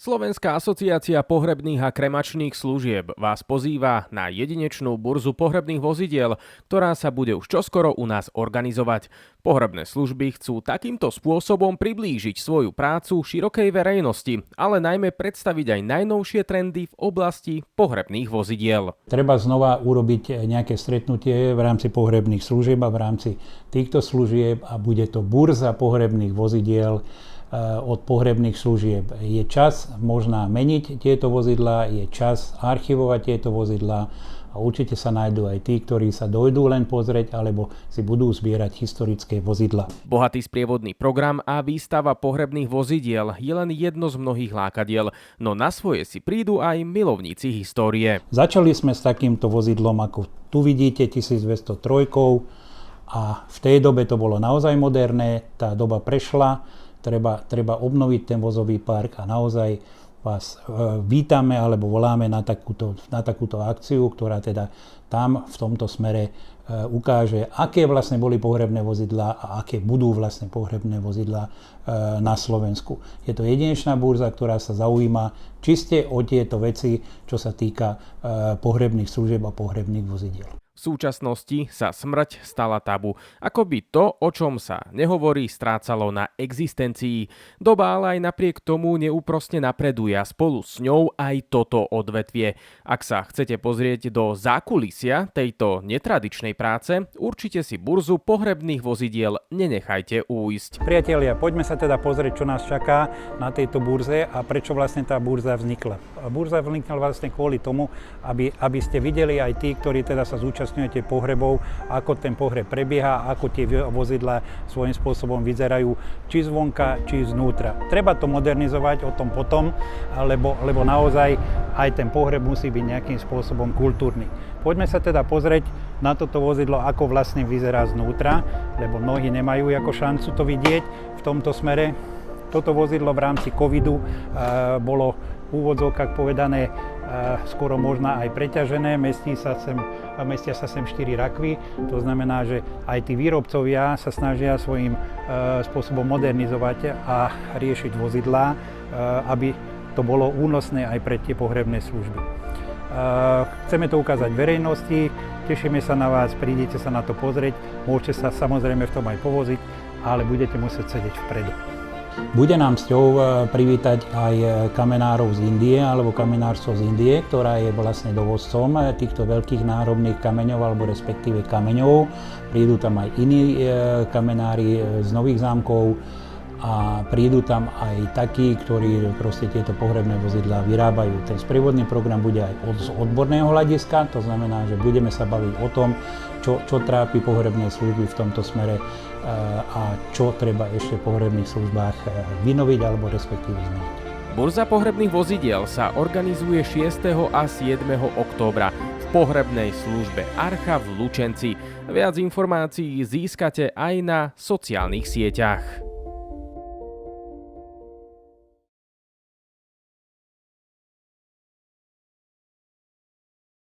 Slovenská asociácia pohrebných a kremačných služieb vás pozýva na jedinečnú burzu pohrebných vozidiel, ktorá sa bude už čoskoro u nás organizovať. Pohrebné služby chcú takýmto spôsobom priblížiť svoju prácu širokej verejnosti, ale najmä predstaviť aj najnovšie trendy v oblasti pohrebných vozidiel. Treba znova urobiť nejaké stretnutie v rámci pohrebných služieb a v rámci týchto služieb a bude to burza pohrebných vozidiel od pohrebných služieb. Je čas možná meniť tieto vozidlá, je čas archivovať tieto vozidlá a určite sa nájdú aj tí, ktorí sa dojdú len pozrieť alebo si budú zbierať historické vozidlá. Bohatý sprievodný program a výstava pohrebných vozidiel je len jedno z mnohých lákadiel, no na svoje si prídu aj milovníci histórie. Začali sme s takýmto vozidlom, ako tu vidíte, 1203, a v tej dobe to bolo naozaj moderné, tá doba prešla. Treba obnoviť ten vozový park a naozaj vás vítame alebo voláme na takúto akciu, ktorá teda tam v tomto smere ukáže, aké vlastne boli pohrebné vozidlá a aké budú vlastne pohrebné vozidlá na Slovensku. Je to jedinečná burza, ktorá sa zaujíma čiste o tieto veci, čo sa týka pohrebných služieb a pohrebných vozidiel. V súčasnosti sa smrť stala tabu. Akoby to, o čom sa nehovorí, strácalo na existencii. Doba ale aj napriek tomu neúprosne napreduje a spolu s ňou aj toto odvetvie. Ak sa chcete pozrieť do zákulisia tejto netradičnej práce, určite si burzu pohrebných vozidiel nenechajte újsť. Priatelia, poďme sa teda pozrieť, čo nás čaká na tejto burze a prečo vlastne tá burza vznikla. Burza vznikla vlastne kvôli tomu, aby ste videli aj tí, ktorí teda sa zúčastňujete pohrebov, ako ten pohreb prebieha, ako tie vozidlá svojím spôsobom vyzerajú, či zvonka, či znútra. Treba to modernizovať, o tom potom, lebo naozaj aj ten pohreb musí byť nejakým spôsobom kultúrny. Poďme sa teda pozrieť na toto vozidlo, ako vlastne vyzerá znútra, lebo mnohí nemajú ako šancu to vidieť v tomto smere. Toto vozidlo v rámci covidu bolo v úvodzovkách povedané skoro možno aj preťažené, mestia sa sem 4 rakvy, to znamená, že aj tí výrobcovia sa snažia svojím spôsobom modernizovať a riešiť vozidlá, aby to bolo únosné aj pre tie pohrebné služby. Chceme to ukázať verejnosti, tešíme sa na vás, prídete sa na to pozrieť, môžete sa samozrejme v tom aj povoziť, ale budete musieť sedieť vpredu. Bude nám cťou privítať aj kamenárov z Indie alebo kamenárstvo z Indie, ktorá je vlastne dovozcom týchto veľkých nárobných kameňov alebo respektíve kameňov. Prídu tam aj iní kamenári z Nových Zámkov a prídu tam aj takí, ktorí proste tieto pohrebné vozidlá vyrábajú. Ten sprievodný program bude aj z odborného hľadiska, to znamená, že budeme sa baviť o tom, čo trápi pohrebné služby v tomto smere a čo treba ešte v pohrebných službách vynoviť alebo respektíve zmeniť. Burza pohrebných vozidiel sa organizuje 6. a 7. októbra v pohrebnej službe Archa v Lučenci. Viac informácií získate aj na sociálnych sieťach.